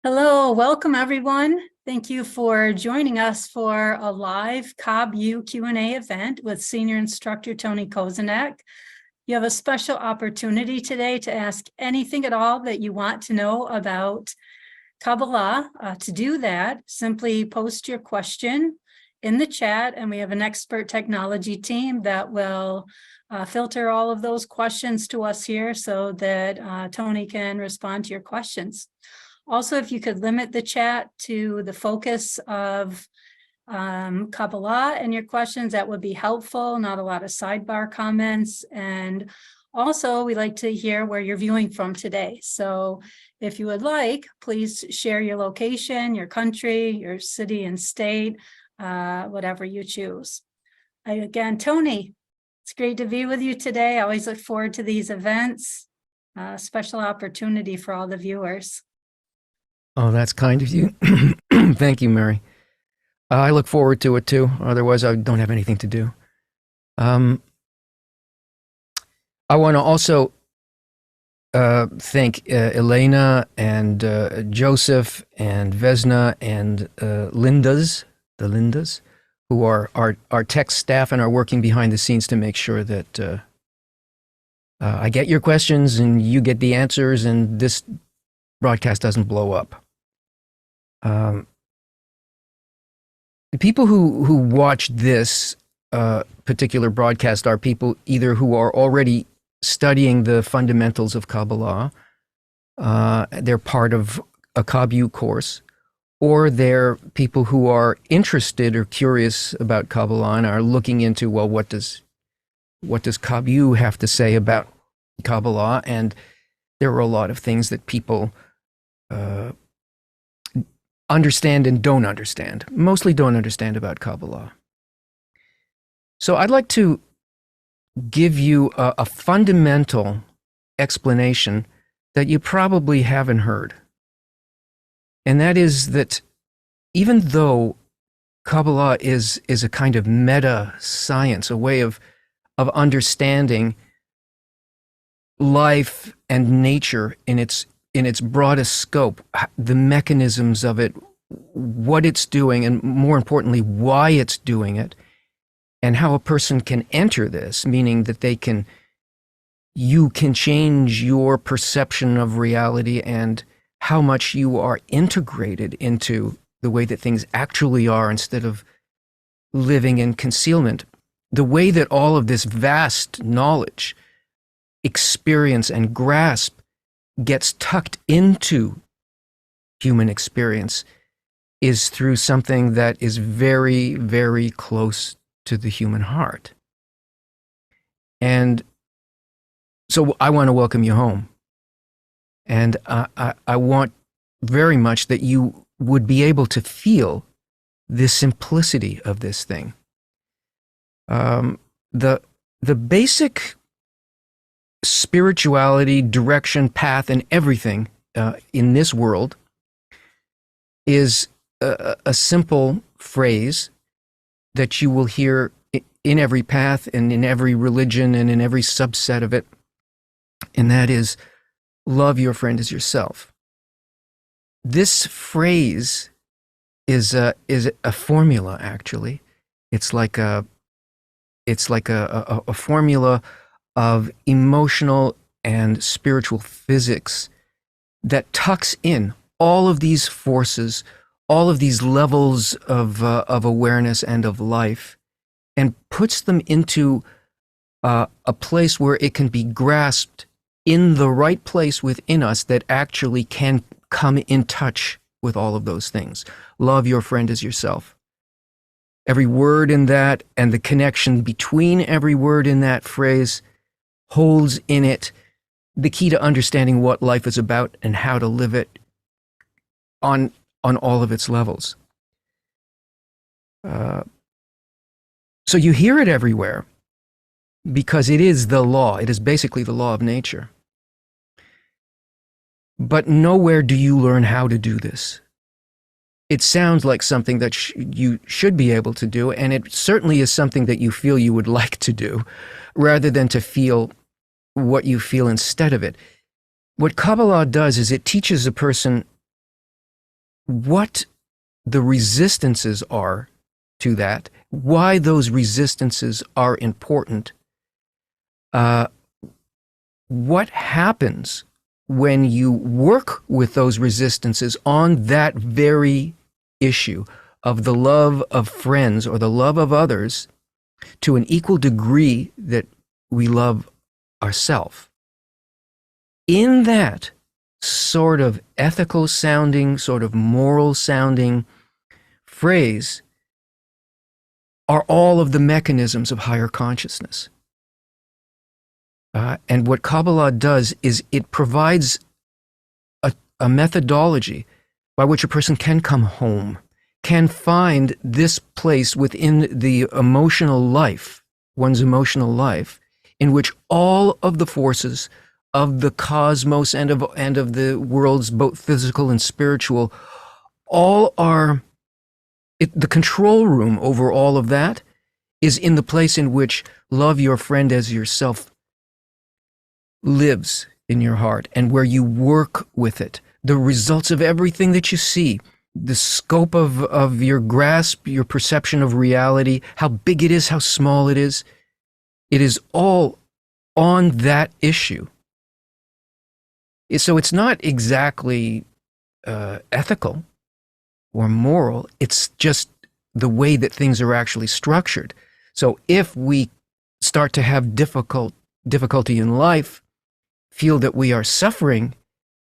Hello, welcome everyone. Thank you for joining us for a live KabU Q&A event with Senior Instructor Tony Kosinec. You have a special opportunity today to ask anything at all that you want to know about Kabbalah. To do that, simply post your question in the chat, and we have an expert technology team that will filter all of those questions to us here so that Tony can respond to your questions. Also, if you could limit the chat to the focus of Kabbalah and your questions, that would be helpful. Not a lot of sidebar comments. And also, we like to hear where you're viewing from today. So if you would like, please share your location, your country, your city and state, whatever you choose. Again, Tony, it's great to be with you today. I always look forward to these events. Special opportunity for all the viewers. Oh, that's kind of you. Thank you, Mary. I look forward to it too. Otherwise, I don't have anything to do. I want to also thank Elena and Joseph and Vesna and the Lindas, who are our tech staff and are working behind the scenes to make sure that I get your questions and you get the answers and this broadcast doesn't blow up. The people who watch this particular broadcast are people either who are already studying the fundamentals of Kabbalah, they're part of a KabU course, or they're people who are interested or curious about Kabbalah and are looking into, well, what does KabU have to say about Kabbalah? And there are a lot of things that people understand and don't understand, mostly don't understand about Kabbalah. So I'd like to give you a fundamental explanation that you probably haven't heard. And that is that even though Kabbalah is a kind of meta science, a way of understanding life and nature in its broadest scope, the mechanisms of it, what it's doing, and more importantly, why it's doing it, and how a person can enter this, meaning that you can change your perception of reality and how much you are integrated into the way that things actually are instead of living in concealment. The way that all of this vast knowledge, experience, and grasp gets tucked into human experience is through something that is very, very close to the human heart. And so I want to welcome you home. And I want very much that you would be able to feel the simplicity of this thing. The basic spirituality, direction, path, and everything in this world is a simple phrase that you will hear in every path and in every religion and in every subset of it, and that is, love your friend as yourself. This phrase is a formula, actually. It's like a formula of emotional and spiritual physics that tucks in all of these forces, all of these levels of awareness and of life, and puts them into a place where it can be grasped in the right place within us that actually can come in touch with all of those things. Love your friend as yourself. Every word in that and the connection between every word in that phrase holds in it the key to understanding what life is about and how to live it on all of its levels. So you hear it everywhere because it is the law. It is basically the law of nature. But nowhere do you learn how to do this. it sounds like something that you should be able to do, and it certainly is something that you feel you would like to do, rather than to feel what you feel instead of it. What Kabbalah does is it teaches a person what the resistances are to that, why those resistances are important, what happens when you work with those resistances on that very issue of the love of friends or the love of others to an equal degree that we love ourselves. In that sort of ethical sounding, sort of moral sounding phrase are all of the mechanisms of higher consciousness. And what Kabbalah does is it provides a methodology by which a person can come home, can find this place within the emotional life, one's emotional life, in which all of the forces of the cosmos and of the worlds, both physical and spiritual, all are, the control room over all of that is in the place in which love your friend as yourself lives in your heart, and where you work with it. The results of everything that you see, the scope of your grasp, your perception of reality, how big it is, how small it is all on that issue. So it's not exactly ethical or moral, it's just the way that things are actually structured. So if we start to have difficulty in life, feel that we are suffering,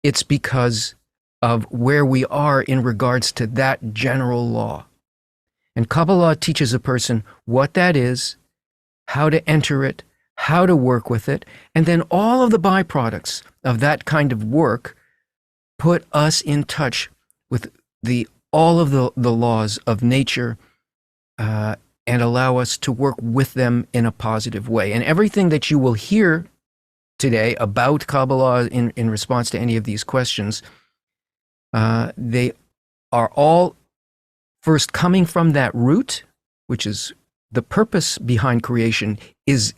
it's because of where we are in regards to that general law. And Kabbalah teaches a person what that is, how to enter it, how to work with it, and then all of the byproducts of that kind of work put us in touch with all of the laws of nature, and allow us to work with them in a positive way. And everything that you will hear today about Kabbalah in response to any of these questions, they are all first coming from that root, which is the purpose behind creation is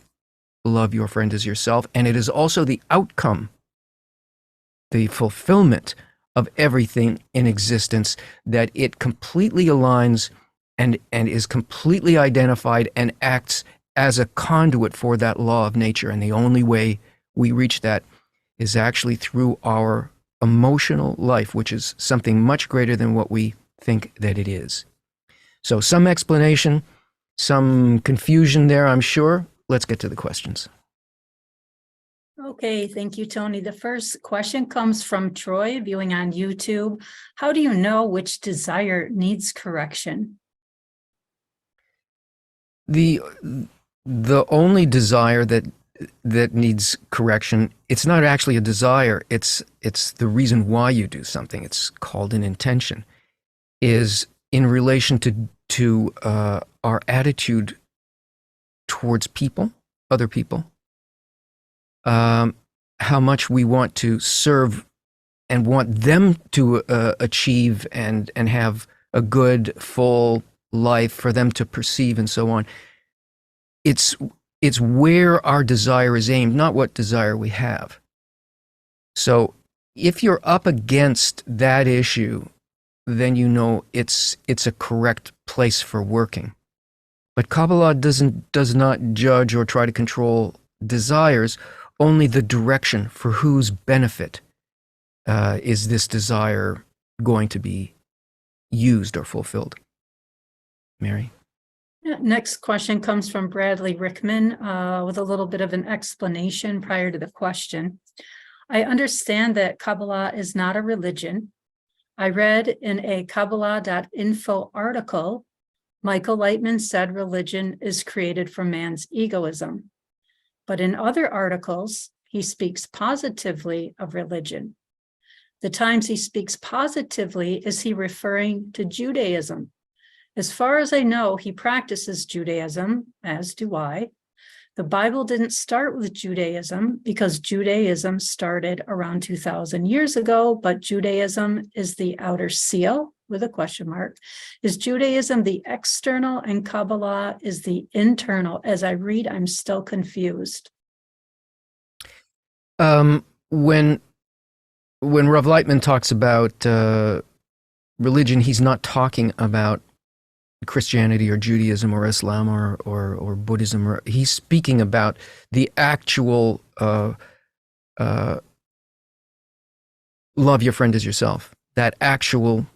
love your friend as yourself, and it is also the outcome, the fulfillment of everything in existence, that it completely aligns and is completely identified and acts as a conduit for that law of nature. And the only way we reach that is actually through our emotional life, which is something much greater than what we think that it is. So some explanation, some confusion there, I'm sure. Let's get to the questions. Okay, thank you, Tony. The first question comes from Troy, viewing on YouTube. How do you know which desire needs correction? The only desire that needs correction, it's not actually a desire, it's the reason why you do something. It's called an intention, is in relation to our attitude towards people, other people, how much we want to serve and want them to achieve and have a good, full life for them to perceive, and so on. It's where our desire is aimed, not what desire we have. So if you're up against that issue, then you know it's a correct place for working. But Kabbalah does not judge or try to control desires, only the direction for whose benefit is this desire going to be used or fulfilled. Mary? Next question comes from Bradley Rickman with a little bit of an explanation prior to the question. I understand that Kabbalah is not a religion. I read in a Kabbalahinfo article, Michael Lightman said religion is created from man's egoism. But in other articles, he speaks positively of religion. The times he speaks positively, is he referring to Judaism? As far as I know, he practices Judaism, as do I. The Bible didn't start with Judaism because Judaism started around 2,000 years ago, but Judaism is the outer seal, with a question mark. Is Judaism the external and Kabbalah is the internal? As I read, I'm still confused. When Rav Lightman talks about religion, he's not talking about Christianity or Judaism or Islam or Buddhism. He's speaking about the actual love your friend as yourself, that actual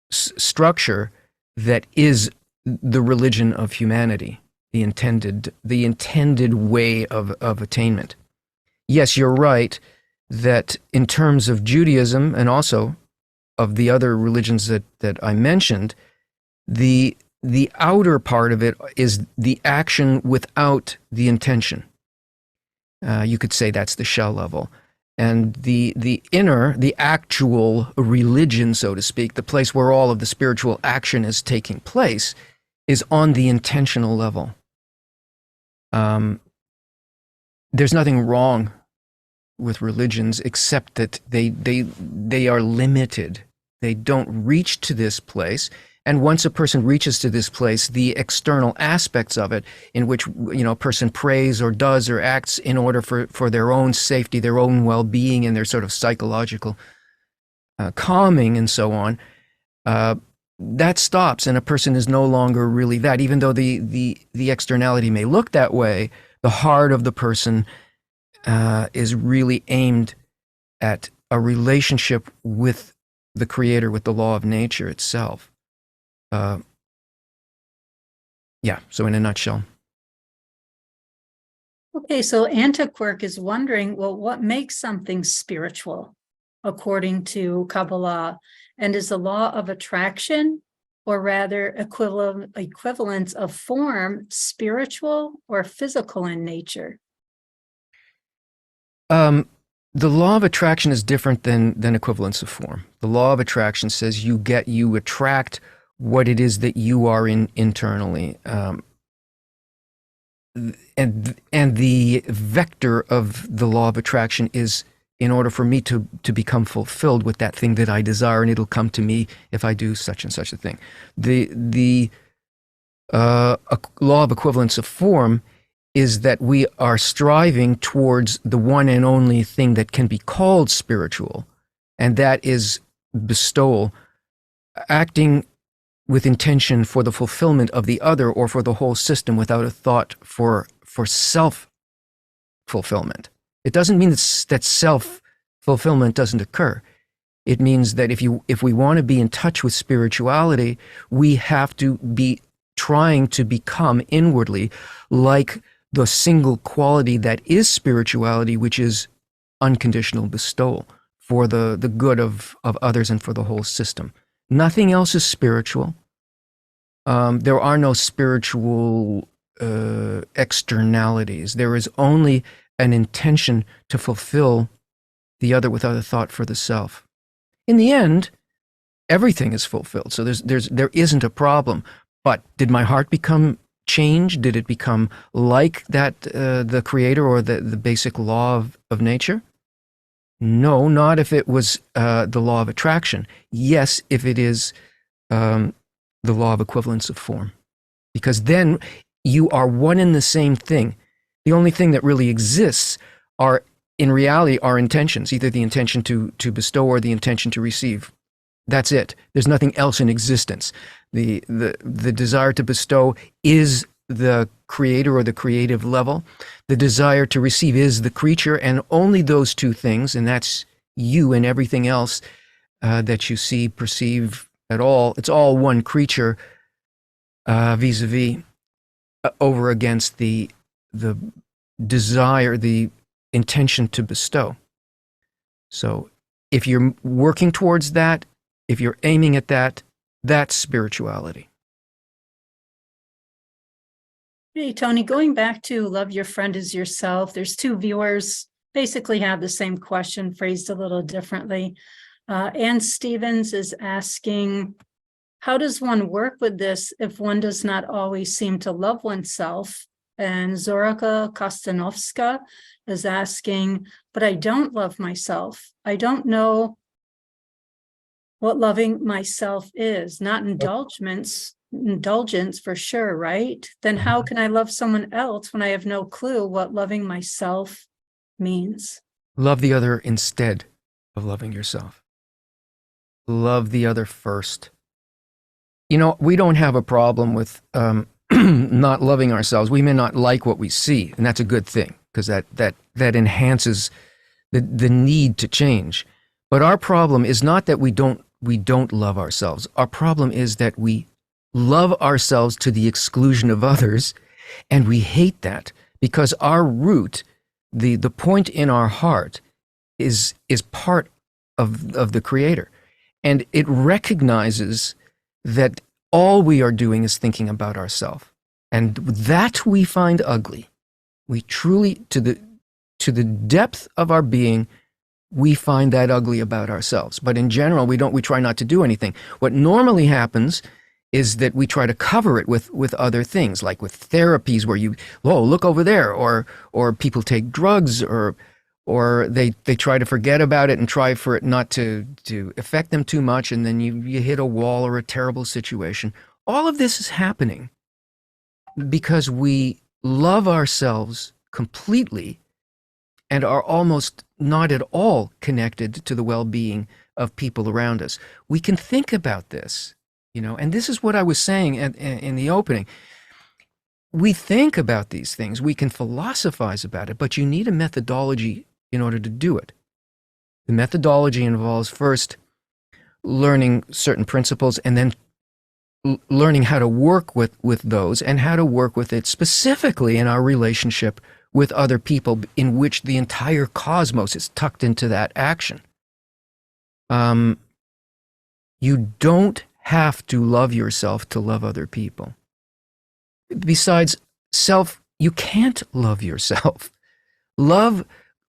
structure that is the religion of humanity, the intended way of attainment. Yes, you're right that in terms of Judaism and also of the other religions that I mentioned, the outer part of it is the action without the intention. You could say that's the shell level. And the inner, the actual religion, so to speak, the place where all of the spiritual action is taking place, is on the intentional level. There's nothing wrong with religions except that they are limited. They don't reach to this place. And once a person reaches to this place, the external aspects of it, in which a person prays or does or acts in order for their own safety, their own well-being, and their sort of psychological calming and so on, that stops, and a person is no longer really that. Even though the externality may look that way, the heart of the person is really aimed at a relationship with the Creator, with the law of nature itself. So in a nutshell. Okay, so Antiquark is wondering, well, what makes something spiritual according to Kabbalah? And is the law of attraction, or rather equivalence of form, spiritual or physical in nature? The law of attraction is different than equivalence of form. The law of attraction says you attract what it is that you are in internally. And the vector of the law of attraction is in order for me to become fulfilled with that thing that I desire, and it'll come to me if I do such and such a thing. The law of equivalence of form is that we are striving towards the one and only thing that can be called spiritual, and that is bestowal, acting with intention for the fulfillment of the other or for the whole system without a thought for self-fulfillment. It doesn't mean that self-fulfillment doesn't occur. It means that if we want to be in touch with spirituality, we have to be trying to become inwardly like the single quality that is spirituality, which is unconditional bestowal for the good of others and for the whole system. Nothing else is spiritual. There are no spiritual externalities. There is only an intention to fulfill the other without a thought for the self. In the end, everything is fulfilled. So there isn't a problem. But did my heart become changed? Did it become like that, the Creator or the basic law of nature? No, not if it was the law of attraction. Yes, if it is the law of equivalence of form. Because then you are one and the same thing. The only thing that really exists are, in reality, our intentions, either the intention to bestow or the intention to receive. That's it. There's nothing else in existence. The desire to bestow is the creator or the creative level. The desire to receive is the creature, and only those two things, and that's you and everything else that you see, perceive at all. It's all one creature vis-a-vis over against the desire, the intention to bestow. So if you're working towards that, if you're aiming at that, that's spirituality. Hey, Tony, going back to love your friend as yourself, there's two viewers basically have the same question phrased a little differently. Ann Stevens is asking, how does one work with this if one does not always seem to love oneself? And Zoraka Kostanovska is asking, but I don't love myself. I don't know what loving myself is, not indulgence for sure, right? Then how can I love someone else when I have no clue what loving myself means? Love the other instead of loving yourself. Love the other first. You know, we don't have a problem with not loving ourselves. We may not like what we see, and that's a good thing, because that enhances the need to change. But our problem is not that we don't love ourselves. Our problem is that we love ourselves to the exclusion of others, and we hate that because our root, the point in our heart, is part of the Creator, and it recognizes that all we are doing is thinking about ourselves, and that we find ugly. We truly, to the depth of our being, we find that ugly about ourselves. But in general, we try not to do anything. What normally happens is that we try to cover it with other things, like with therapies where look over there, or people take drugs, or they try to forget about it and try for it not to affect them too much, and then you hit a wall or a terrible situation. All of this is happening because we love ourselves completely and are almost not at all connected to the well-being of people around us. We can think about this, and this is what I was saying in the opening. We think about these things, we can philosophize about it, but you need a methodology in order to do it. The methodology involves first learning certain principles, and then learning how to work with those, and how to work with it specifically in our relationship with other people, in which the entire cosmos is tucked into that action. You don't have to love yourself to love other people. Besides self, you can't love yourself. Love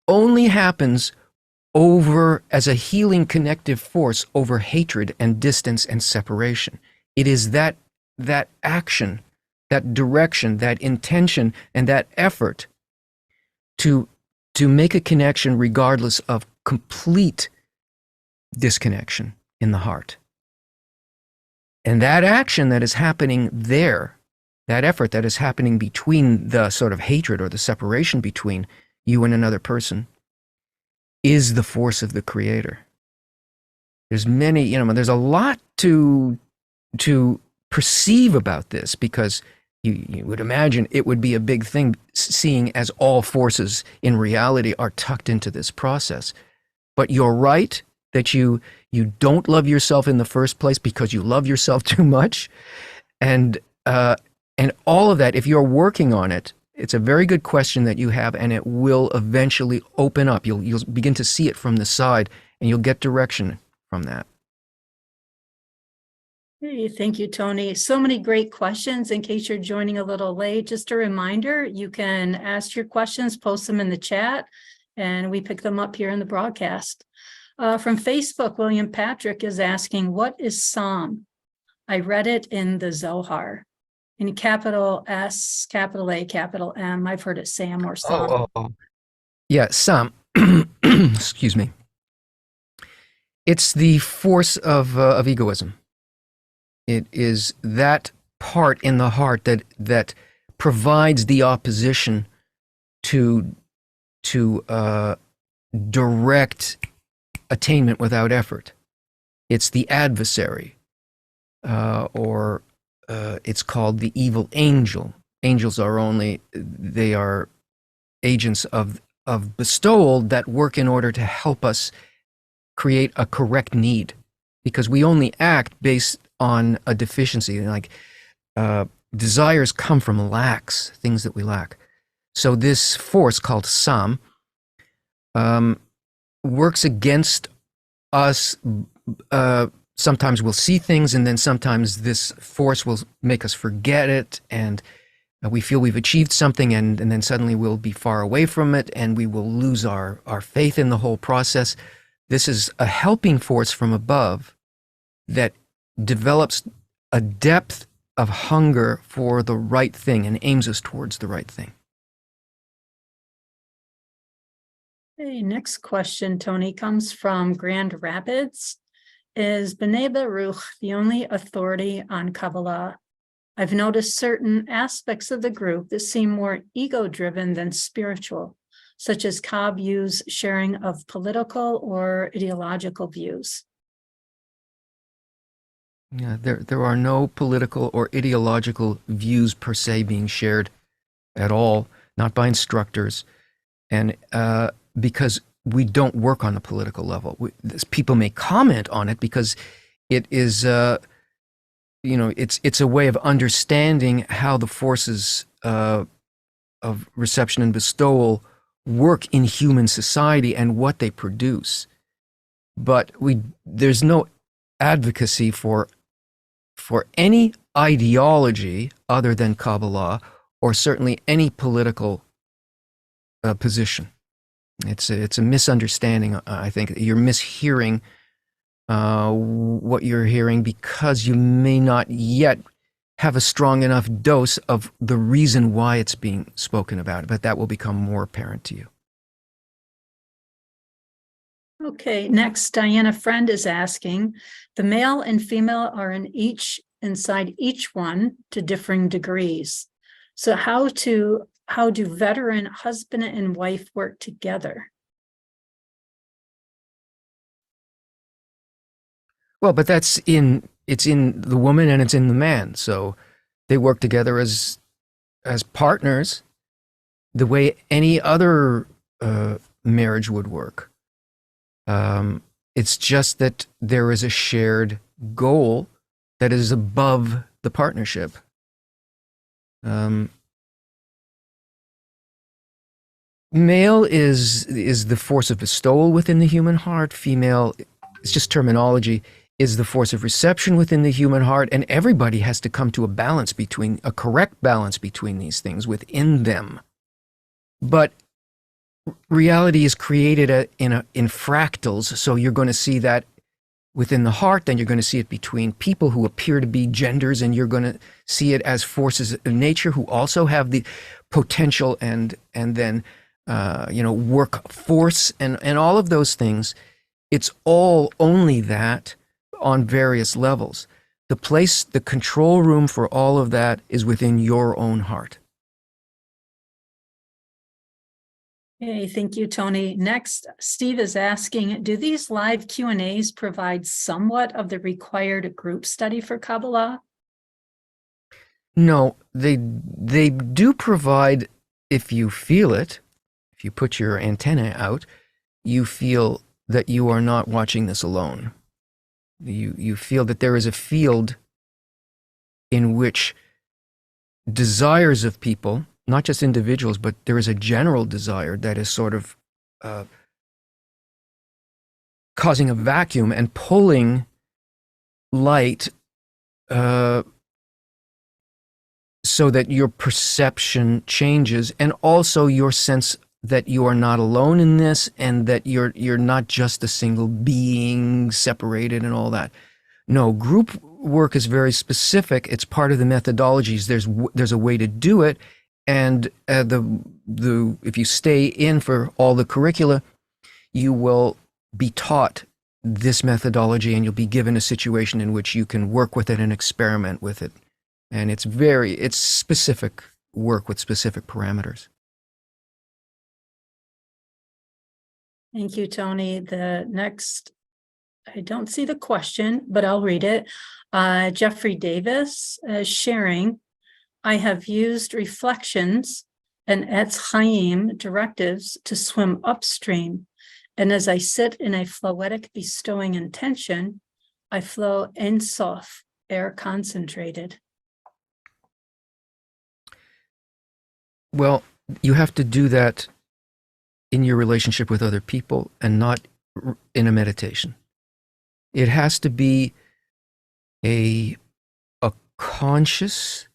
only happens as a healing connective force over hatred and distance and separation. It is that action, that direction, that intention, and that effort to make a connection regardless of complete disconnection in the heart. And that action that is happening there, that effort that is happening between the sort of hatred or the separation between you and another person, is the force of the Creator. There's there's a lot to perceive about this, because you would imagine it would be a big thing, seeing as all forces in reality are tucked into this process. But you're right that you don't love yourself in the first place because you love yourself too much. And all of that, if you're working on it, it's a very good question that you have, and it will eventually open up. You'll begin to see it from the side, and you'll get direction from that. Hey, thank you, Tony. So many great questions. In case you're joining a little late, just a reminder, you can ask your questions, post them in the chat, and we pick them up here in the broadcast. From Facebook, William Patrick is asking, what is Psalm? I read it in the Zohar. In capital S, capital A, capital M. I've heard it Sam or Psalm. Yeah, Psalm. Excuse me. It's the force of egoism. It is that part in the heart that provides the opposition to direct attainment without effort. It's the adversary, or it's called the evil angel. Angels they are agents of bestowal that work in order to help us create a correct need, because we only act based on a deficiency. Like desires come from lacks, things that we lack. So this force called Psalm works against us. Sometimes we'll see things, and then sometimes this force will make us forget it, and we feel we've achieved something, and then suddenly we'll be far away from it, and we will lose our faith in the whole process. This is a helping force from above that develops a depth of hunger for the right thing and aims us towards the right thing. Okay, next question, Tony, comes from Grand Rapids. Is B'nai Baruch the only authority on Kabbalah? I've noticed certain aspects of the group that seem more ego-driven than spiritual, such as KabU's sharing of political or ideological views. Yeah, there are no political or ideological views per se being shared at all, not by instructors, and because we don't work on the political level. People may comment on it because it is, it's a way of understanding how the forces of reception and bestowal work in human society and what they produce. But there's no advocacy for any ideology other than Kabbalah, or certainly any political position. It's a misunderstanding. I think you're mishearing what you're hearing because you may not yet have a strong enough dose of the reason why it's being spoken about, but that will become more apparent to you. Okay, next, Diana Friend is asking, the male and female are inside each one to differing degrees. So how do veteran husband and wife work together? Well, but it's in the woman and it's in the man. So they work together as partners the way any other marriage would work. It's just that there is a shared goal that is above the partnership. Male is the force of bestowal within the human heart. Female, it's just terminology, is the force of reception within the human heart. And everybody has to come to a correct balance between these things within them. But reality is created in fractals, so you're going to see that within the heart, then you're going to see it between people who appear to be genders, and you're going to see it as forces of nature who also have the potential and then work force and all of those things. It's all only that on various levels. The control room for all of that is within your own heart. Okay, thank you, Tony. Next, Steve is asking, do these live Q&As provide somewhat of the required group study for Kabbalah? No, they do provide, if you feel it, if you put your antenna out, you feel that you are not watching this alone. You feel that there is a field in which desires of people, not just individuals, but there is a general desire that is sort of causing a vacuum and pulling light so that your perception changes, and also your sense that you are not alone in this, and that you're not just a single being separated and all that. No, group work is very specific. It's part of the methodologies. There's a way to do it. And if you stay in for all the curricula, you will be taught this methodology, and you'll be given a situation in which you can work with it and experiment with it. And it's specific work with specific parameters. Thank you, Tony. The next, I don't see the question, but I'll read it. Jeffrey Davis is sharing, I have used reflections and Etz Chaim directives to swim upstream. And as I sit in a floetic bestowing intention, I flow Ein Sof, air concentrated. Well, you have to do that in your relationship with other people and not in a meditation. It has to be a conscious,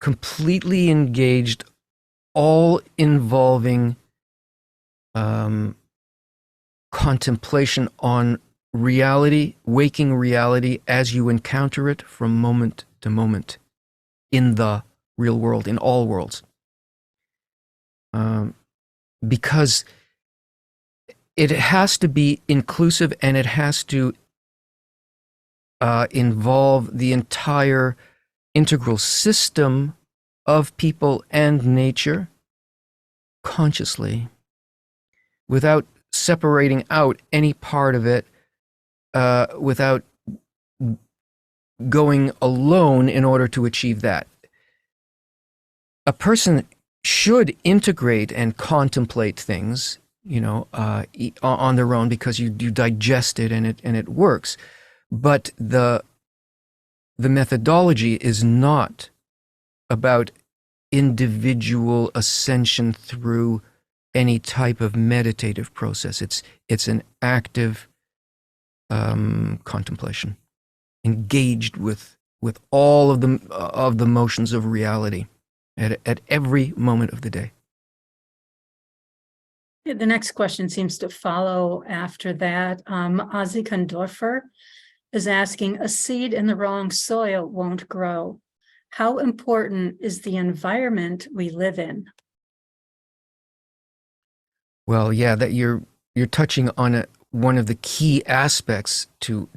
completely engaged, all involving contemplation on reality, waking reality as you encounter it from moment to moment in the real world, in all worlds. Because it has to be inclusive, and it has to involve the entire integral system of people and nature consciously, without separating out any part of it, without going alone in order to achieve that. A person should integrate and contemplate things, on their own, because you digest it and it works. But the methodology is not about individual ascension through any type of meditative process. It's an active contemplation, engaged with all of the motions of reality at every moment of the day. The next question seems to follow after that. Ozzy Kondorfer is asking, a seed in the wrong soil won't grow. How important is the environment we live in? Well, yeah, that you're touching on one of the key aspects to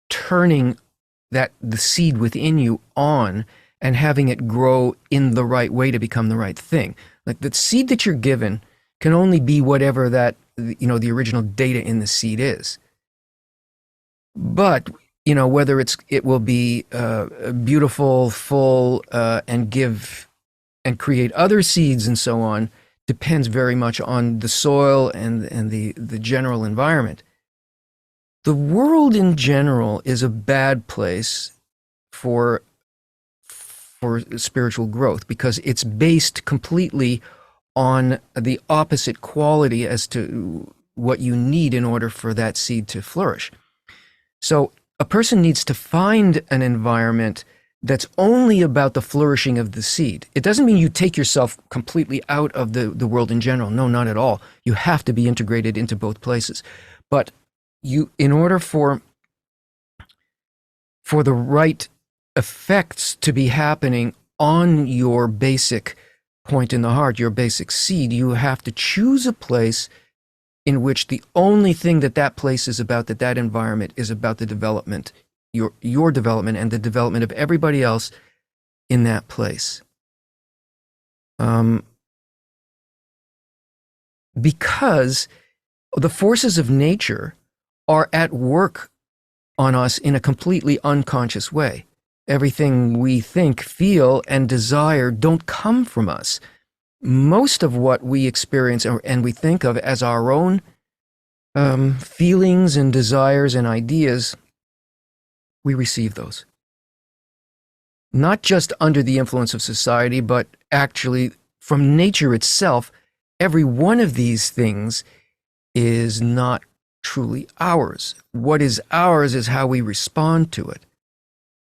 turning the seed within you on and having it grow in the right way to become the right thing. Like, the seed that you're given can only be whatever that, the original data in the seed is. But, whether it will be beautiful, full, and give and create other seeds and so on, depends very much on the soil and the general environment. The world in general is a bad place for spiritual growth, because it's based completely on the opposite quality as to what you need in order for that seed to flourish. So a person needs to find an environment that's only about the flourishing of the seed. It doesn't mean you take yourself completely out of the world in general. No, not at all. You have to be integrated into both places. But in order for the right effects to be happening on your basic point in the heart, your basic seed, you have to choose a place in which the only thing that place is about, that environment is about the development, your development and the development of everybody else in that place. Because the forces of nature are at work on us in a completely unconscious way. Everything we think, feel, and desire don't come from us. Most of what we experience and we think of as our own feelings and desires and ideas, we receive those. Not just under the influence of society, but actually from nature itself. Every one of these things is not truly ours. What is ours is how we respond to it.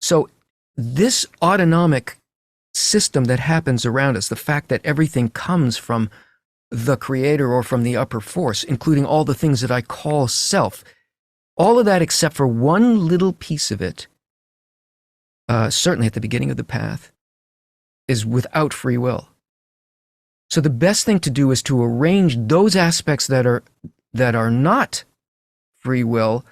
So this autonomic system that happens around us, the fact that everything comes from the creator or from the upper force, including all the things that I call self, all of that except for one little piece of it, certainly at the beginning of the path, is without free will. So the best thing to do is to arrange those aspects that are not free will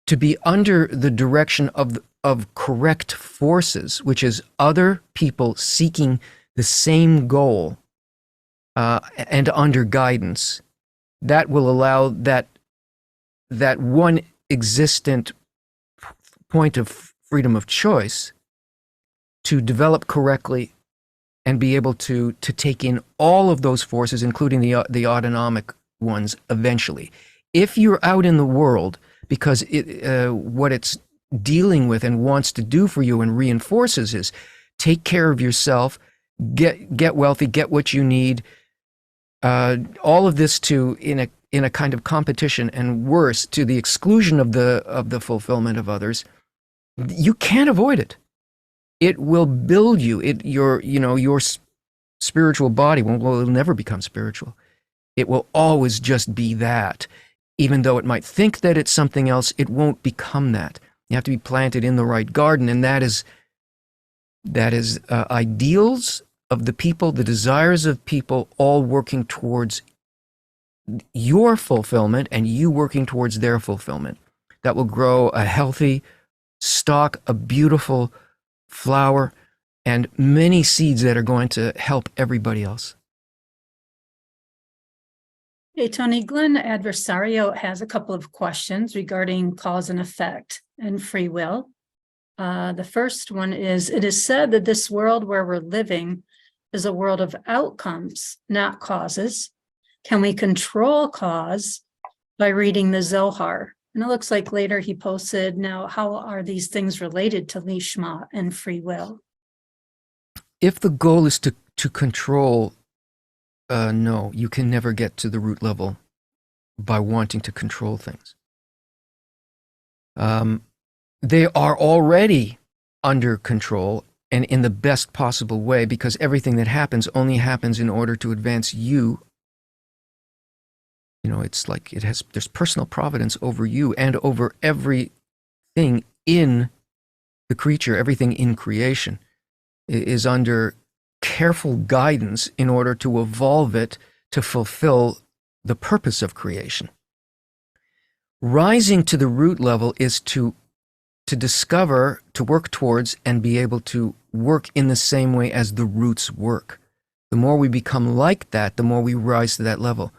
to be under the direction of correct forces, which is other people seeking the same goal and under guidance. That will allow that one existent point of freedom of choice to develop correctly and be able to take in all of those forces, including the autonomic ones, eventually. If you're out in the world because what it's dealing with and wants to do for you and reinforces is take care of yourself, get wealthy, get what you need, all of this in a kind of competition, and worse, to the exclusion of the fulfillment of others, you can't avoid it. It will build you. Your spiritual body will never become spiritual. It will always just be that. Even though it might think that it's something else, it won't become that. You have to be planted in the right garden, and that is ideals of the people, the desires of people, all working towards your fulfillment and you working towards their fulfillment. That will grow a healthy, stalk, a beautiful flower, and many seeds that are going to help everybody else. Hey, Tony, Glenn Adversario has a couple of questions regarding cause and effect and free will. The first one is, it is said that this world where we're living is a world of outcomes, not causes. Can we control cause by reading the Zohar? And it looks like later he posted, now, how are these things related to Lishma and free will? If the goal is to control, no, you can never get to the root level by wanting to control things. They are already under control and in the best possible way, because everything that happens only happens in order to advance you. You know, it's like there's personal providence over you and over everything in the creature, everything in creation is under careful guidance in order to evolve it to fulfill the purpose of creation. Rising to the root level is to discover, to work towards, and be able to work in the same way as the roots work. The more we become like that, the more we rise to that level.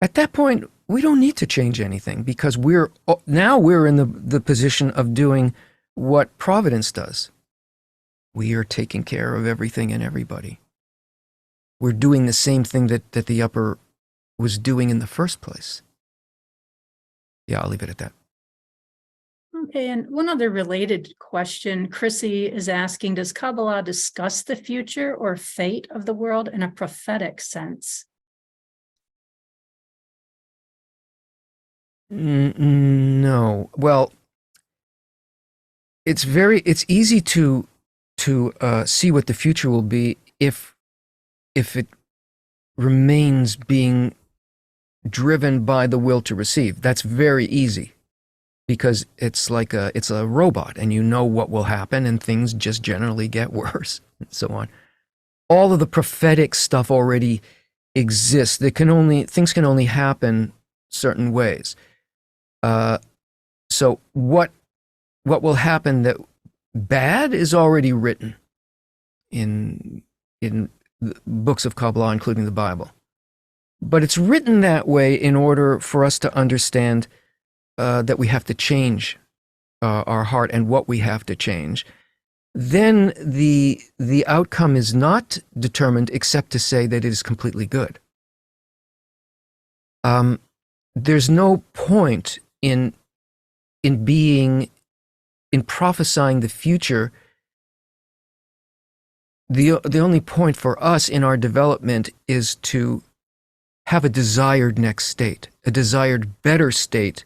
At that point, we don't need to change anything, because we're in the position of doing what Providence does. We are taking care of everything and everybody. We're doing the same thing that the upper was doing in the first place. Yeah, I'll leave it at that. Okay, and one other related question, Chrissy is asking, does Kabbalah discuss the future or fate of the world in a prophetic sense? No. Well, it's easy to see what the future will be if it remains being driven by the will to receive. That's very easy, because it's a robot, and you know what will happen, and things just generally get worse, and so on. All of the prophetic stuff already exists. Things can only happen certain ways. So what will happen that bad is already written in the books of Kabbalah, including the Bible. But it's written that way in order for us to understand that we have to change our heart and what we have to change. Then the outcome is not determined except to say that it is completely good. There's no point in prophesying the future. The only point for us in our development is to have a desired next state, a desired better state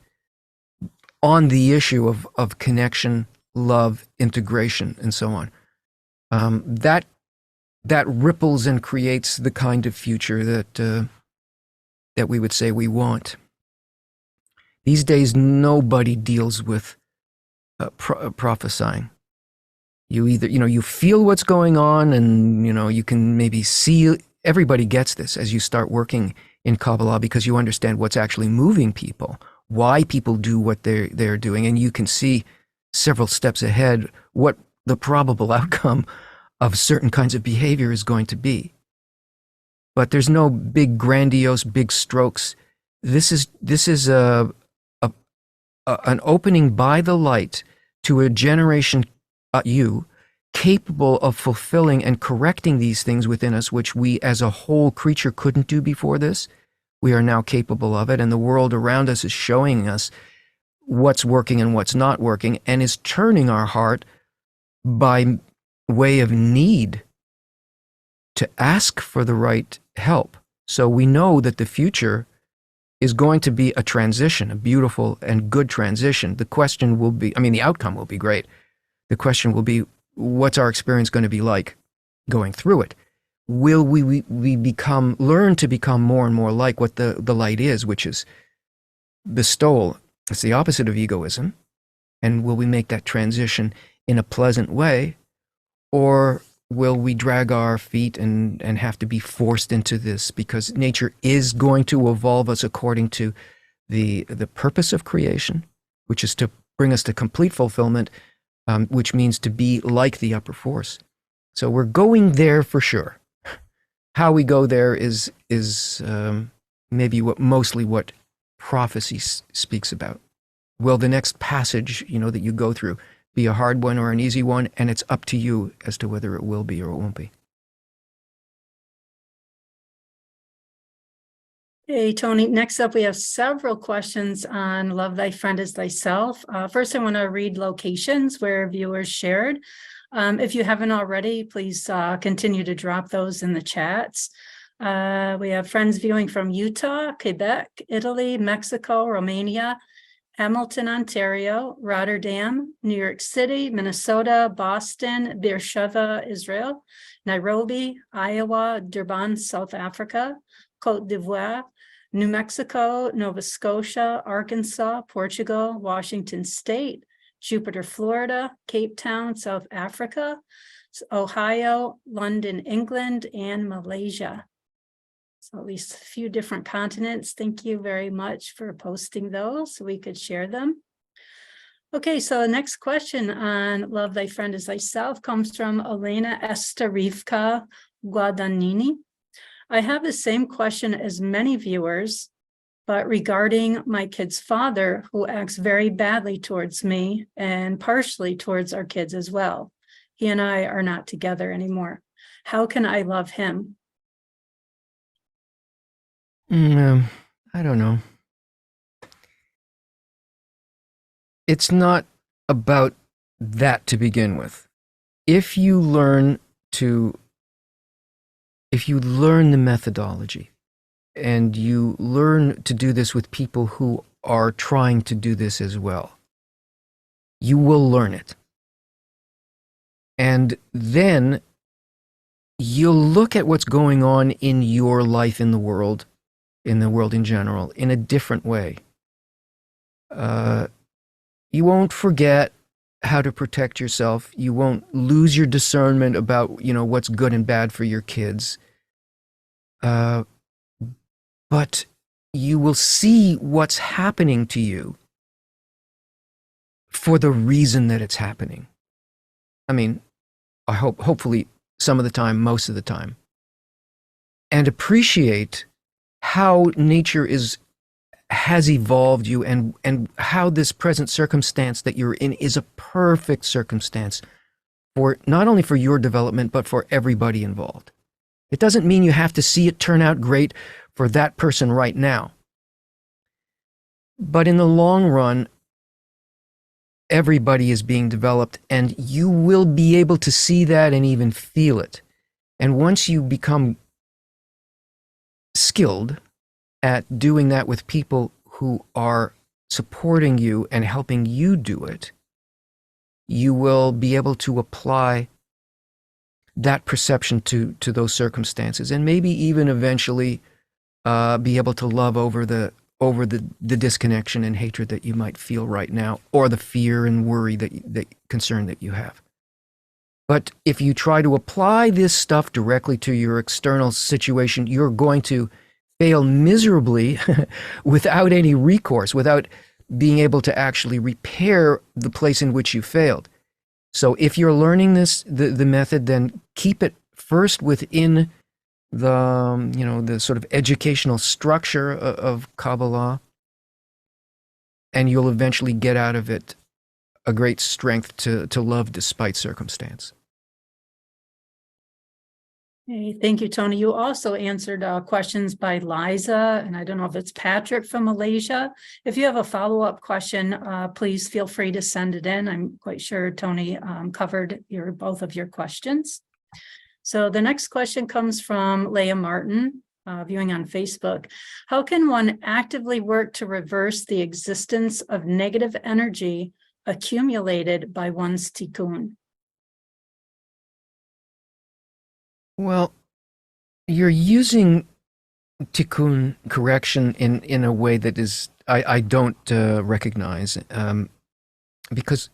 on the issue of connection, love, integration, and so on. That ripples and creates the kind of future that we would say we want. These days, nobody deals with prophesying. You either, you feel what's going on, and, you can maybe see. Everybody gets this as you start working in Kabbalah, because you understand what's actually moving people, why people do what they're doing, and you can see several steps ahead what the probable outcome of certain kinds of behavior is going to be. But there's no big grandiose, big strokes. This is an opening by the light to a generation, you, capable of fulfilling and correcting these things within us, which we as a whole creature couldn't do before this. We are now capable of it, and the world around us is showing us what's working and what's not working, and is turning our heart by way of need to ask for the right help. So we know that the future is going to be a transition, a beautiful and good transition. The question will be, the outcome will be great. The question will be, what's our experience going to be like going through it? Will we learn to become more and more like what the light is, which is bestowal? It's the opposite of egoism. And will we make that transition in a pleasant way? Or will we drag our feet and have to be forced into this? Because nature is going to evolve us according to the purpose of creation, which is to bring us to complete fulfillment, which means to be like the upper force. So we're going there for sure. How we go there is maybe mostly what prophecy speaks about. Will the next passage, that you go through be a hard one or an easy one? And it's up to you as to whether it will be or it won't be. Hey, Tony, next up, we have several questions on Love Thy Friend as Thyself. First, I want to read locations where viewers shared. If you haven't already, please continue to drop those in the chats. We have friends viewing from Utah, Quebec, Italy, Mexico, Romania, Hamilton, Ontario, Rotterdam, New York City, Minnesota, Boston, Beersheba, Israel, Nairobi, Iowa, Durban, South Africa, Cote d'Ivoire, New Mexico, Nova Scotia, Arkansas, Portugal, Washington State, Jupiter, Florida, Cape Town, South Africa, Ohio, London, England, and Malaysia. So at least a few different continents. Thank you very much for posting those so we could share them. Okay, so the next question on Love Thy Friend as Thyself comes from Elena Estarivka Guadagnini. I have the same question as many viewers, but regarding my kid's father, who acts very badly towards me and partially towards our kids as well. He and I are not together anymore. How can I love him? I don't know. It's not about that to begin with. If you learn the methodology and you learn to do this with people who are trying to do this as well, you will learn it. And then you'll look at what's going on in your life in the world in general, in a different way. You won't forget how to protect yourself. You won't lose your discernment about, what's good and bad for your kids. But you will see what's happening to you for the reason that it's happening. I mean, I hopefully some of the time, most of the time. And appreciate how nature has evolved you and how this present circumstance that you're in is a perfect circumstance for not only for your development, but for everybody involved. It doesn't mean you have to see it turn out great for that person right now. But in the long run, everybody is being developed, and you will be able to see that and even feel it. And once you become skilled at doing that with people who are supporting you and helping you do it, you will be able to apply that perception to those circumstances, and maybe even eventually be able to love over the disconnection and hatred that you might feel right now, or the fear and worry that concern that you have. But if you try to apply this stuff directly to your external situation, you're going to fail miserably without any recourse, without being able to actually repair the place in which you failed. So if you're learning the method, then keep it first within the sort of educational structure of Kabbalah, and you'll eventually get out of it a great strength to love despite circumstance. Hey, thank you, Tony. You also answered questions by Liza, and I don't know if it's Patrick from Malaysia. If you have a follow-up question, please feel free to send it in. I'm quite sure Tony covered both of your questions. So the next question comes from Leah Martin, viewing on Facebook. How can one actively work to reverse the existence of negative energy accumulated by one's tikkun? Well, you're using tikkun, correction, in a way that is I don't recognize, because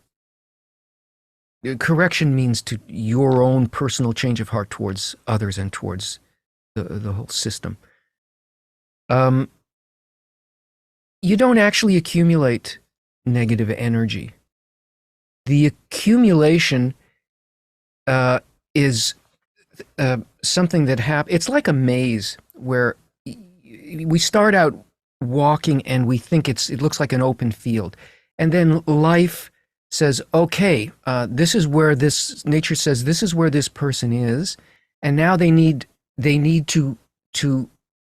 correction means to your own personal change of heart towards others and towards the whole system. You don't actually accumulate negative energy. The accumulation is something that happens. It's like a maze where we start out walking and we think it looks like an open field. And then life says, okay, this is where nature says, this is where this person is. And now they need to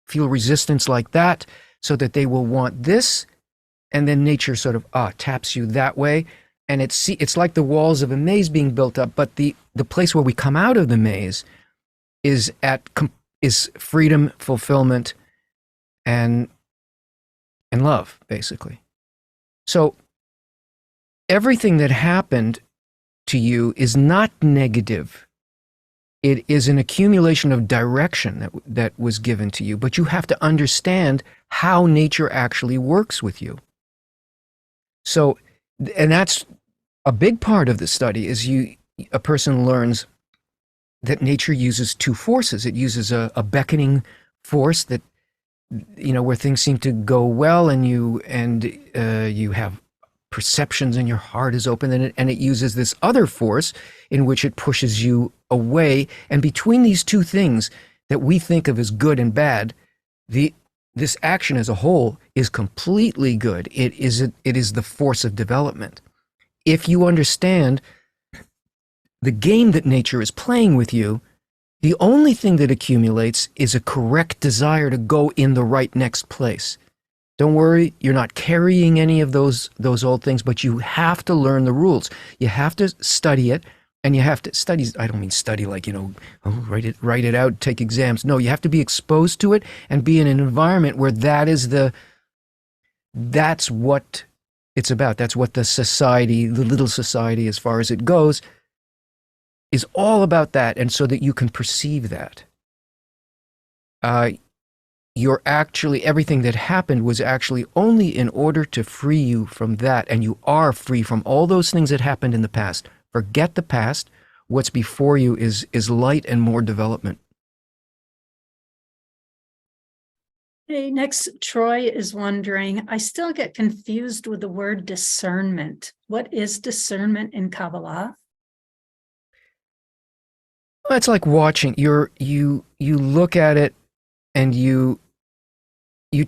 feel resistance like that so that they will want this. And then nature sort of taps you that way. And it's like the walls of a maze being built up, but the place where we come out of the maze is freedom, fulfillment, and love, basically. So everything that happened to you is not negative. It is an accumulation of direction that was given to you, but you have to understand how nature actually works with you. So, and that's a big part of the study, is a person learns that nature uses two forces. It uses a beckoning force that, where things seem to go well, and you have perceptions and your heart is open, and it uses this other force in which it pushes you away. And between these two things that we think of as good and bad, this action as a whole is completely good. It is the force of development. If you understand the game that nature is playing with you, the only thing that accumulates is a correct desire to go in the right next place. Don't worry, you're not carrying any of those old things, but you have to learn the rules. You have to study it, and you have to study. I don't mean study like, write it out, take exams. No, you have to be exposed to it and be in an environment where that's what it's about. That's what the little society, as far as it goes, is all about, that, and so that you can perceive that. Everything that happened was actually only in order to free you from that, and you are free from all those things that happened in the past. Forget the past. What's before you is light and more development. Okay, next, Troy is wondering, I still get confused with the word discernment. What is discernment in Kabbalah? Well, it's like watching. You look at it and you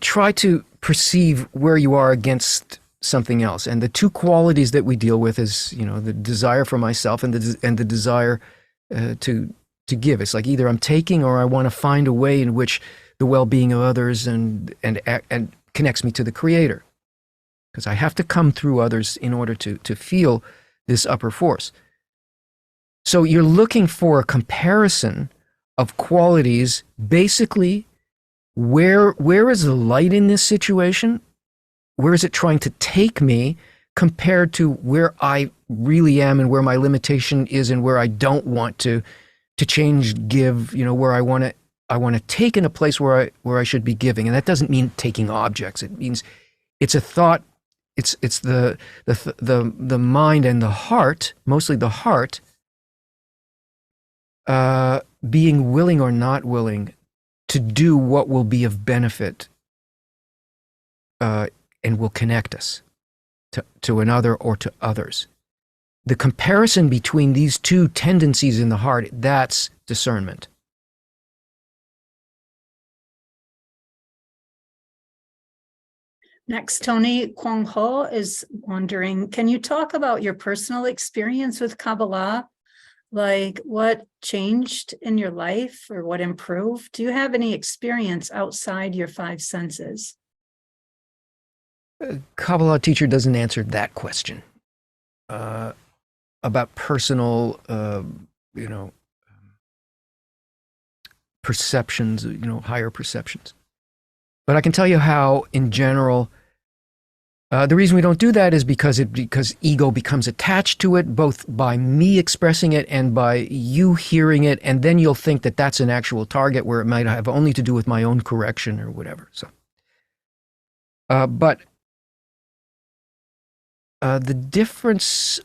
try to perceive where you are against something else. And the two qualities that we deal with is, the desire for myself and the desire to give. It's like either I'm taking, or I want to find a way in which the well-being of others and connects me to the Creator, because I have to come through others in order to feel this upper force. So you're looking for a comparison of qualities. Basically, where is the light in this situation? Where is it trying to take me compared to where I really am and where my limitation is and where I don't want to change, give, where I want to take in a place where I should be giving. And that doesn't mean taking objects. It means it's a thought. It's the mind and the heart, mostly the heart, being willing or not willing to do what will be of benefit and will connect us to another or to others. The comparison between these two tendencies in the heart, that's discernment. Next, Tony Kwong Ho is wondering, can you talk about your personal experience with Kabbalah? Like what changed in your life or what improved? Do you have any experience outside your five senses? Kabbalah teacher doesn't answer that question about personal, perceptions, higher perceptions. But I can tell you how, in general, the reason we don't do that is because ego becomes attached to it, both by me expressing it and by you hearing it, and then you'll think that that's an actual target where it might have only to do with my own correction or whatever. So, but the difference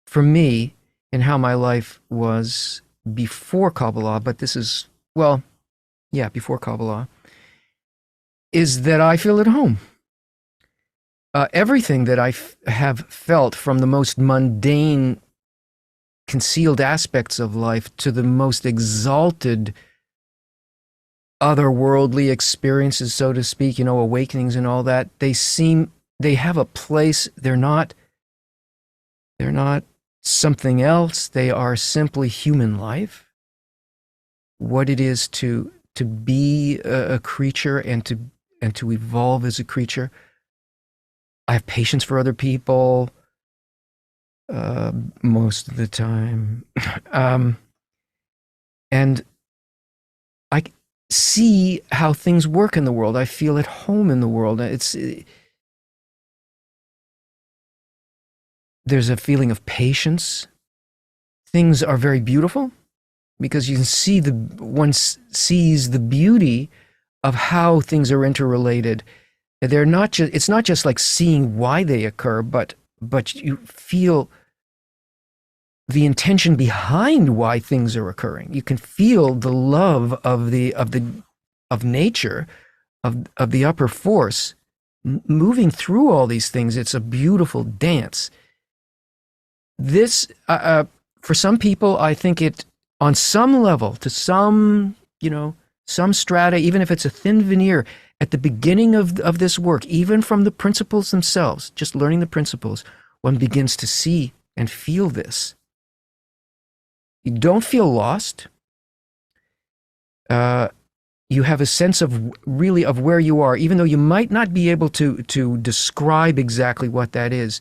for me in how my life was before Kabbalah, but this is, before Kabbalah, is that I feel at home. everything that I have felt, from the most mundane, concealed aspects of life to the most exalted, otherworldly experiences, so to speak, awakenings and all that, they have a place. They're not something else. They are simply human life. What it is to be a creature and to evolve as a creature. I have patience for other people most of the time. And I see how things work in the world. I feel at home in the world. There's a feeling of patience. Things are very beautiful because you can see one sees the beauty of how things are interrelated. They're not just, it's not just like seeing why they occur, but you feel the intention behind why things are occurring. You can feel the love of nature, of the upper force moving through all these things. It's a beautiful dance. This, for some people, I think it, on some level, to some strata, even if it's a thin veneer, at the beginning of this work, even from the principles themselves, just learning the principles, one begins to see and feel this. You don't feel lost. You have a sense of really of where you are, even though you might not be able to describe exactly what that is.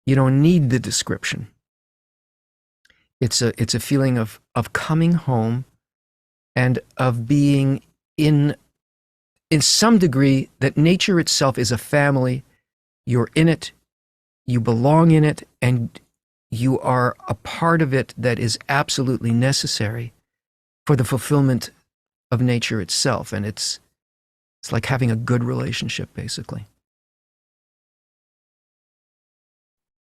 You don't need the description. It's a feeling of coming home and of being in some degree that nature itself is a family. You're in it, you belong in it, and you are a part of it that is absolutely necessary for the fulfillment of nature itself. And it's like having a good relationship, basically.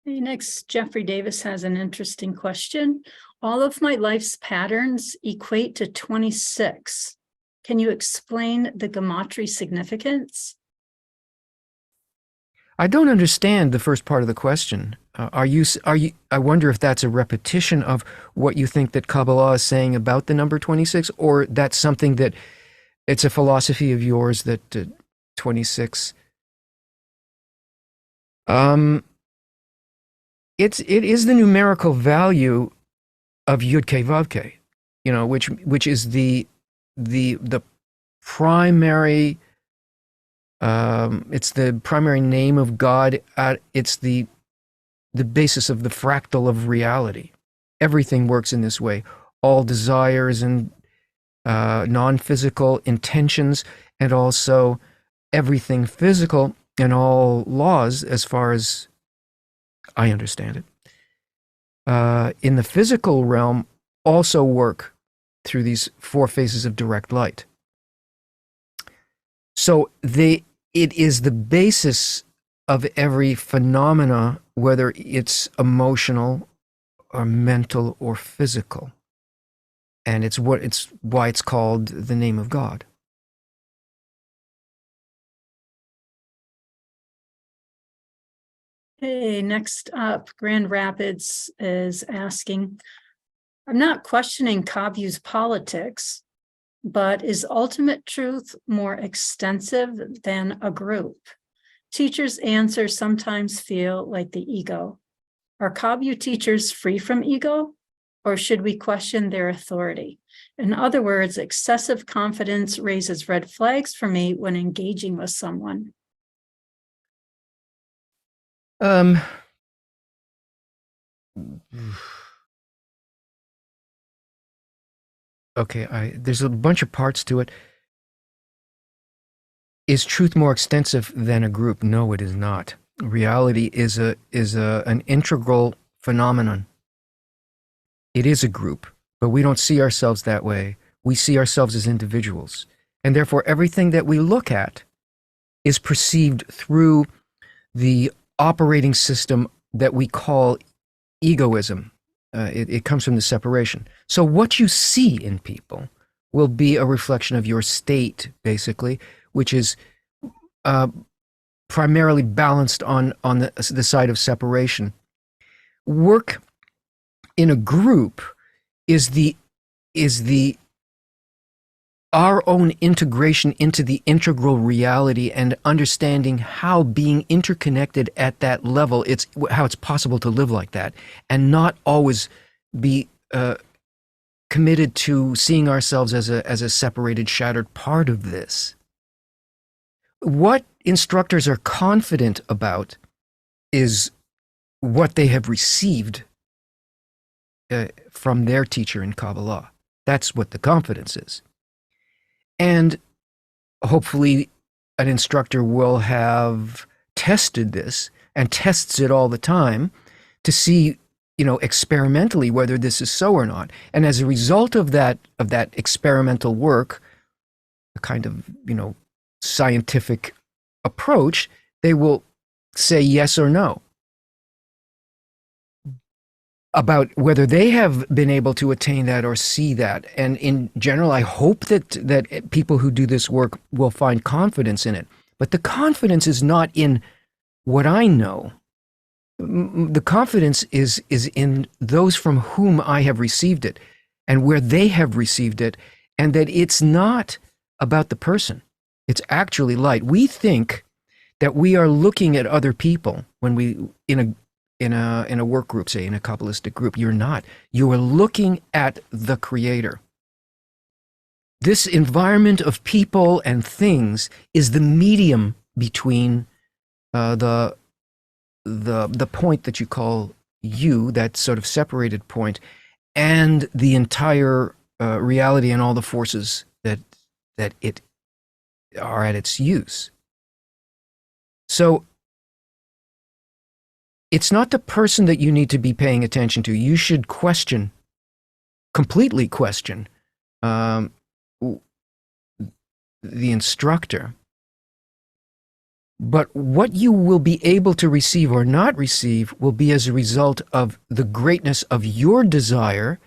Next, Jeffrey Davis has an interesting question. All of my life's patterns equate to 26. Can you explain the gematria significance? I don't understand the first part of the question. Are you? I wonder if that's a repetition of what you think that Kabbalah is saying about the number 26, or that's something that it's a philosophy of yours that 26. It is the numerical value of Yud Kei Vav Kei, which is the primary. It's the primary name of God. It's the basis of the fractal of reality. Everything works in this way. All desires and non-physical intentions, and also everything physical, and all laws, as far as I understand it, in the physical realm, also work through these four phases of direct light. So it is the basis of every phenomena, whether it's emotional or mental or physical. And it's why it's called the name of God. Okay, next up, Grand Rapids is asking, I'm not questioning KabU's politics, but is ultimate truth more extensive than a group? Teachers' answers sometimes feel like the ego. Are KabU teachers free from ego, or should we question their authority? In other words, excessive confidence raises red flags for me when engaging with someone. Okay, there's a bunch of parts to it. Is truth more extensive than a group? No, it is not. Reality is an integral phenomenon. It is a group, but we don't see ourselves that way. We see ourselves as individuals. And therefore, everything that we look at is perceived through the operating system that we call egoism. It comes from the separation. So what you see in people will be a reflection of your state, basically, which is primarily balanced on the side of separation. Work in a group is our own integration into the integral reality and understanding how being interconnected at that level, how it's possible to live like that and not always be committed to seeing ourselves as a separated, shattered part of this. What instructors are confident about is what they have received from their teacher in Kabbalah. That's what the confidence is. And hopefully an instructor will have tested this and tests it all the time to see, experimentally whether this is so or not. And as a result of that experimental work, a kind of, scientific approach, they will say yes or no about whether they have been able to attain that or see that. And in general, I hope that people who do this work will find confidence in it. But the confidence is not in what I know. The confidence is in those from whom I have received it and where they have received it, and that it's not about the person. It's actually light. We think that we are looking at other people when we, in a work group, say in a Kabbalistic group. You're not. You are looking at the Creator. This environment of people and things is the medium between the point that you call you, that sort of separated point, and the entire reality and all the forces that it are at its use. So it's not the person that you need to be paying attention to. You should completely question the instructor. But what you will be able to receive or not receive will be as a result of the greatness of your desire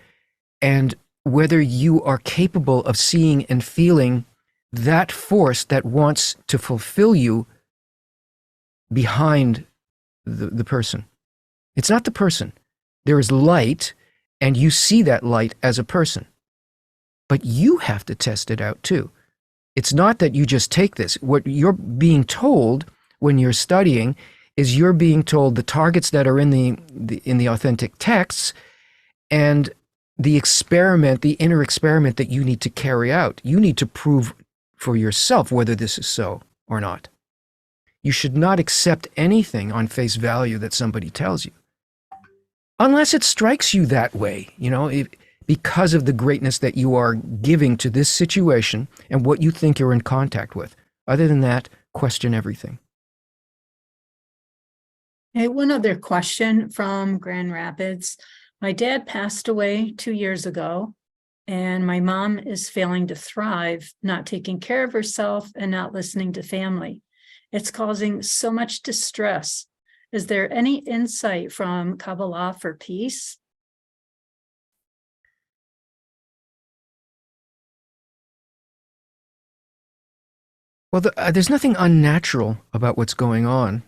and whether you are capable of seeing and feeling that force that wants to fulfill you behind the person. It's not the person. There is light, and you see that light as a person. But you have to test it out too. It's not that you just take this. What you're being told when you're studying is you're being told the targets that are in the authentic texts and the experiment, the inner experiment that you need to carry out. You need to prove for yourself whether this is so or not. You should not accept anything on face value that somebody tells you, unless it strikes you that way, because of the greatness that you are giving to this situation and what you think you're in contact with. Other than that, question everything. Hey, one other question from Grand Rapids. My dad passed away 2 years ago, and my mom is failing to thrive, not taking care of herself and not listening to family. It's causing so much distress. Is there any insight from Kabbalah for peace? Well, there's nothing unnatural about what's going on.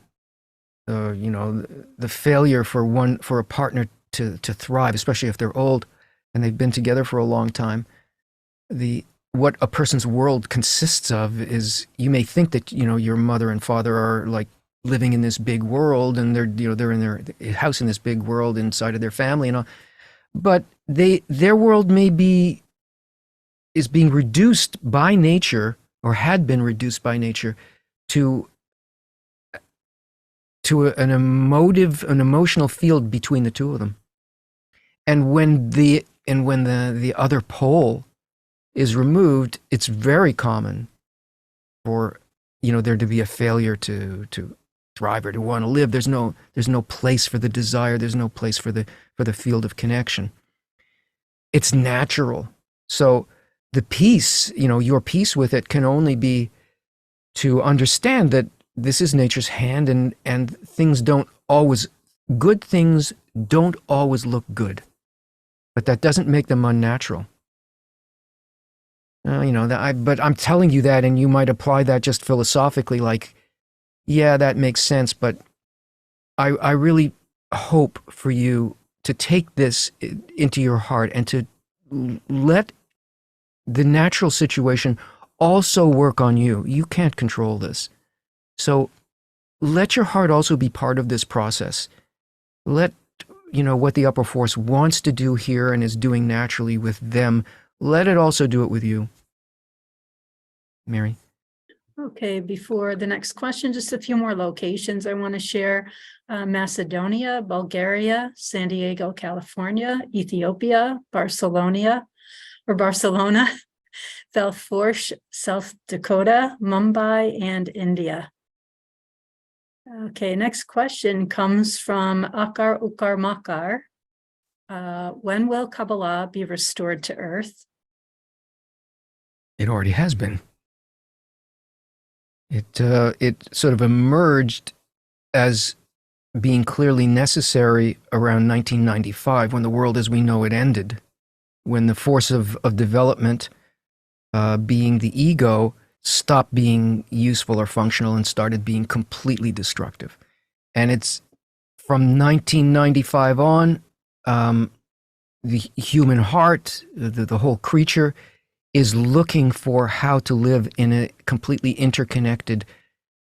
The failure for a partner to thrive, especially if they're old and they've been together for a long time. What a person's world consists of is, you may think that your mother and father are like living in this big world, and they're in their house in this big world inside of their family and all, but their world is being reduced by nature, or had been reduced by nature, to an emotional field between the two of them. And when the other pole is removed, it's very common for there to be a failure to thrive or to want to live. There's no place for the desire. There's no place for the field of connection. It's natural. So the peace, your peace with it can only be to understand that this is nature's hand, and good things don't always look good, but that doesn't make them unnatural. But I'm telling you that, and you might apply that just philosophically, like, yeah, that makes sense, but I really hope for you to take this into your heart and to let the natural situation also work on you. You can't control this. So let your heart also be part of this process. Let, what the upper force wants to do here and is doing naturally with them, let it also do it with you. Mary? Okay, before the next question, just a few more locations I want to share. Macedonia, Bulgaria, San Diego, California, Ethiopia, Barcelona, Belfort, South Dakota, Mumbai, and India. Okay, next question comes from Akar Ukar Makar. When will Kabbalah be restored to earth? It already has been. It sort of emerged as being clearly necessary around 1995, when the world as we know it ended, when the force of development, being the ego, stopped being useful or functional and started being completely destructive. And it's from 1995 on, the human heart, the whole creature, is looking for how to live in a completely interconnected,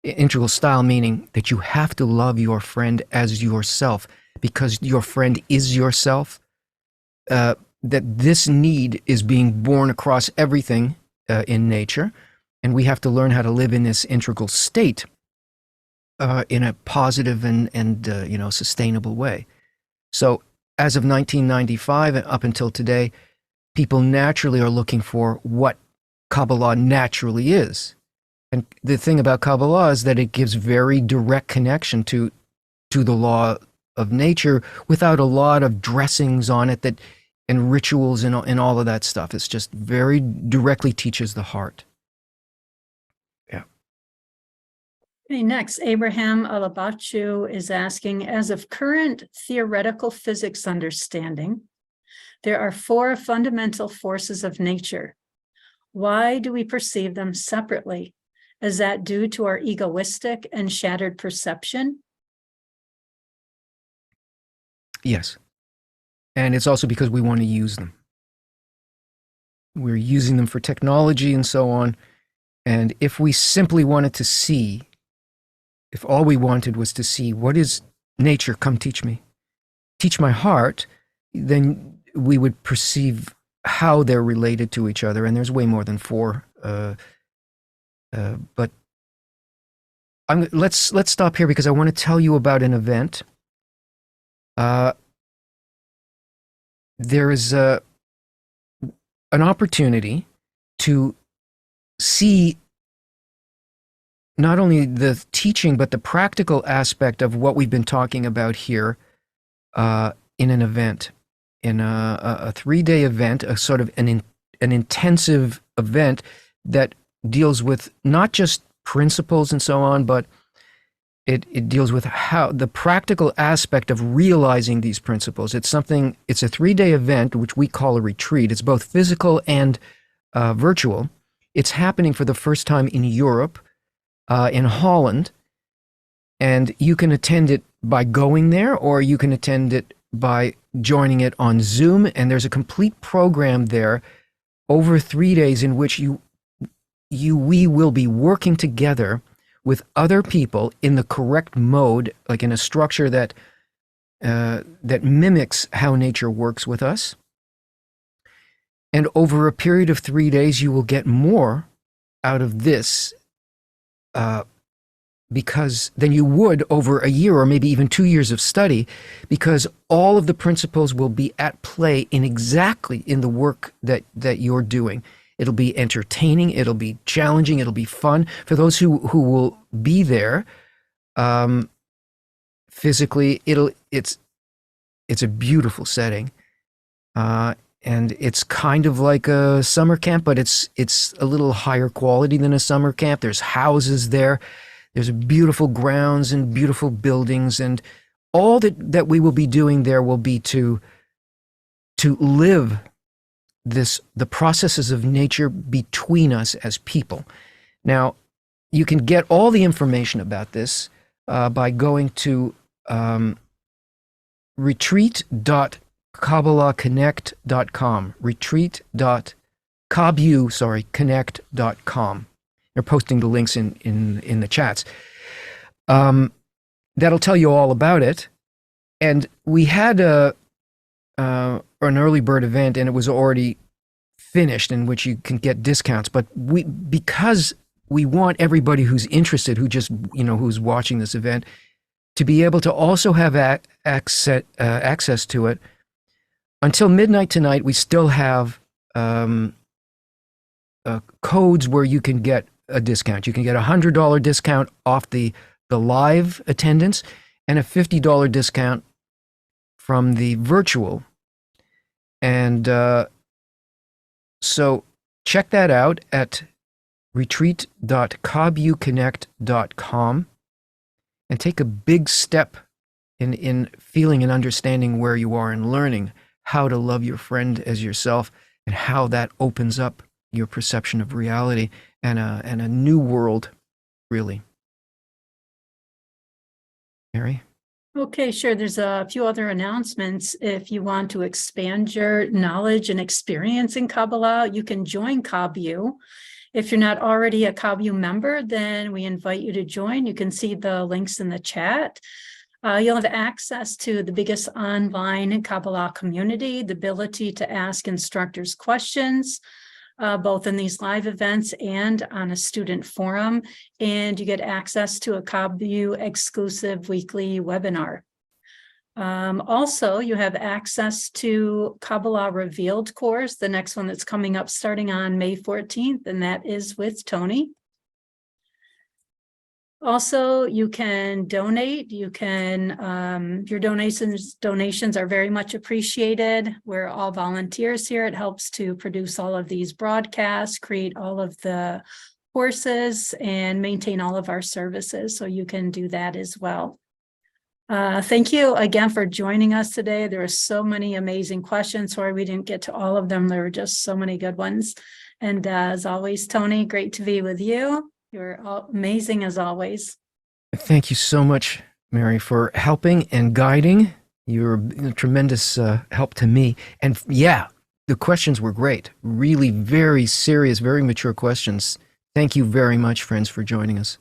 integral style, meaning that you have to love your friend as yourself, because your friend is yourself. That this need is being born across everything in nature, and we have to learn how to live in this integral state in a positive and sustainable way. So as of 1995 and up until today, people naturally are looking for what Kabbalah naturally is. And the thing about Kabbalah is that it gives very direct connection to the law of nature without a lot of dressings on it and rituals and all of that stuff. It's just very directly teaches the heart. Yeah. Okay, next, Abraham Alabachu is asking, as of current theoretical physics understanding, there are 4 fundamental forces of nature. Why do we perceive them separately? Is that due to our egoistic and shattered perception? Yes. And it's also because we want to use them. We're using them for technology and so on. And if we simply wanted to see, if all we wanted was to see, what is nature? Come teach me. Teach my heart, then we would perceive how they're related to each other. And there's way more than 4. But let's stop here because I want to tell you about an event. There is an opportunity to see not only the teaching, but the practical aspect of what we've been talking about here in an event, in a 3-day event, a sort of an intensive event that deals with not just principles and so on, but it deals with how the practical aspect of realizing these principles. It's a 3-day event, which we call a retreat. It's both physical and virtual. It's happening for the first time in Europe, in Holland, and you can attend it by going there, or you can attend it by joining it on Zoom. And there's a complete program there over 3 days in which we will be working together with other people in the correct mode, like in a structure that mimics how nature works with us. And over a period of 3 days, you will get more out of this because than you would over a year or maybe even 2 years of study, because all of the principles will be at play in the work that you're doing. It'll be entertaining, it'll be challenging, it'll be fun. For those who will be there physically, it's a beautiful setting. And it's kind of like a summer camp, but it's a little higher quality than a summer camp. There's houses there. There's beautiful grounds and beautiful buildings, and all that we will be doing there will be to live the processes of nature between us as people. Now, you can get all the information about this by going to retreat.kabbalahconnect.com. Connect.com. They're posting the links in the chats. That'll tell you all about it. And we had an early bird event, and it was already finished, in which you can get discounts. But because we want everybody who's interested, who's watching this event, to be able to also have access to it. Until midnight tonight, we still have codes where you can get a discount. You can get a $100 discount off the live attendance and a $50 discount from the virtual. And so check that out at retreat.kabuconnect.com and take a big step in feeling and understanding where you are and learning how to love your friend as yourself, and how that opens up your perception of reality and a new world, really. Mary? Okay, sure. There's a few other announcements. If you want to expand your knowledge and experience in Kabbalah, you can join KabU. If you're not already a KabU member, then we invite you to join. You can see the links in the chat. You'll have access to the biggest online Kabbalah community, the ability to ask instructors questions, both in these live events and on a student forum. And you get access to a KabU exclusive weekly webinar. Also, you have access to Kabbalah Revealed course, the next one that's coming up starting on May 14th, and that is with Tony. Also, you can donate. You can, your donations are very much appreciated. We're all volunteers here. It helps to produce all of these broadcasts, create all of the courses, and maintain all of our services. So you can do that as well. Thank you again for joining us today. There are so many amazing questions. Sorry we didn't get to all of them. There were just so many good ones. And as always, Tony, great to be with you. You're amazing as always. Thank you so much, Mary, for helping and guiding. You're a tremendous help to me. And yeah, the questions were great. Really very serious, very mature questions. Thank you very much, friends, for joining us.